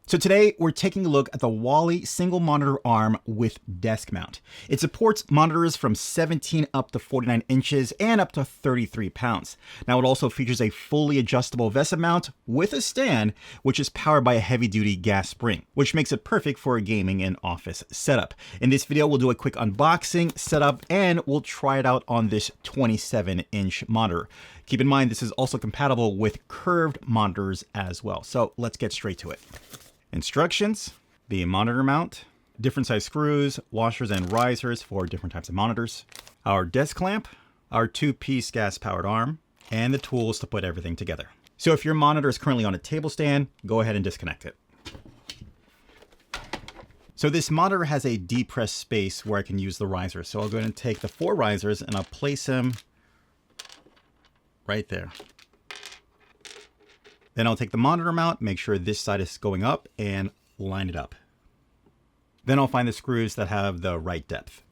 So today we're taking a look at the WAVI single monitor arm with desk mount. It supports monitors from 17 up to 49 inches and up to 33 pounds. Now it also features a fully adjustable VESA mount with a stand, which is powered by a heavy duty gas spring, which makes it perfect for a gaming and office setup. In this video, we'll do a quick unboxing, setup, and we'll try it out on this 27-inch monitor. Keep in mind, this is also compatible with curved monitors as well. So let's get straight to it. Instructions, the monitor mount, different size screws, washers and risers for different types of monitors, our desk clamp, our 2-piece gas powered arm, and the tools to put everything together. So if your monitor is currently on a table stand, go ahead and disconnect it. So this monitor has a depressed space where I can use the riser. So I'll go ahead and take the 4 risers and I'll place them right there. Then I'll take the monitor mount, make sure this side is going up, and line it up. Then I'll find the screws that have the right depth.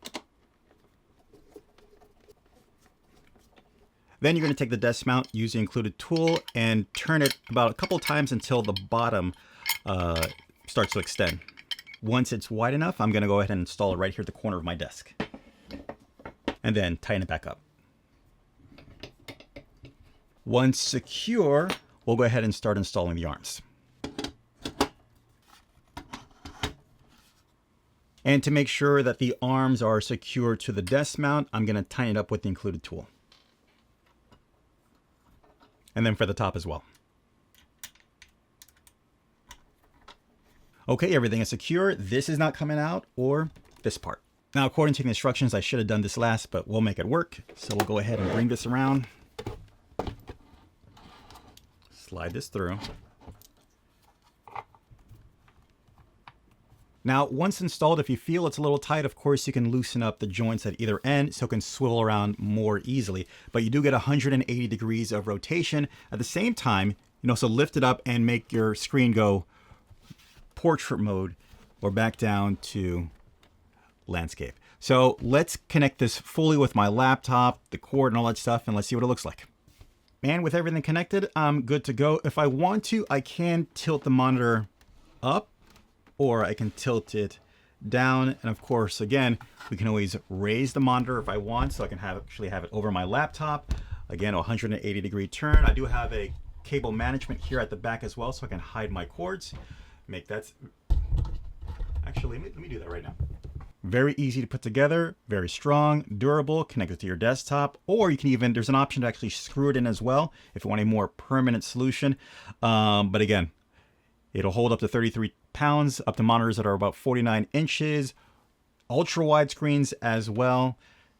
Then you're going to take the desk mount, use the included tool, and turn it about a couple times until the bottom starts to extend. Once it's wide enough, I'm going to go ahead and install it right here at the corner of my desk. And then tighten it back up. Once secure, we'll go ahead and start installing the arms. And to make sure that the arms are secure to the desk mount, I'm going to tighten it up with the included tool. And then for the top as well. Okay, everything is secure. This is not coming out, or this part. Now, according to the instructions, I should have done this last, but we'll make it work. So we'll go ahead and bring this around. Slide this through. Now, once installed, if you feel it's a little tight, of course, you can loosen up the joints at either end so it can swivel around more easily. But you do get 180 degrees of rotation. At the same time, you can also lift it up and make your screen go portrait mode or back down to landscape. So let's connect this fully with my laptop, the cord and all that stuff, and let's see what it looks like. And with everything connected, I'm good to go. If I want to, I can tilt the monitor up or I can tilt it down. And of course, again, we can always raise the monitor if I want, so I can actually have it over my laptop. Again, a 180 degree turn. I do have a cable management here at the back as well, so I can hide my cords. Make that, actually, let me do that right now. Very easy to put together, very strong, durable, connected to your desktop, or you can even, there's an option to actually screw it in as well if you want a more permanent solution. But again, it'll hold up to 33 pounds, up to monitors that are about 49 inches, ultra wide screens as well.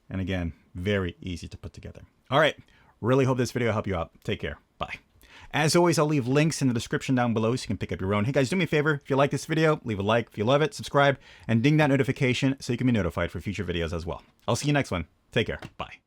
And again, very easy to put together. All right, really hope this video helped you out. Take care, bye. As always, I'll leave links in the description down below so you can pick up your own. Hey guys, do me a favor. If you like this video, leave a like. If you love it, subscribe and ding that notification so you can be notified for future videos as well. I'll see you next one. Take care. Bye.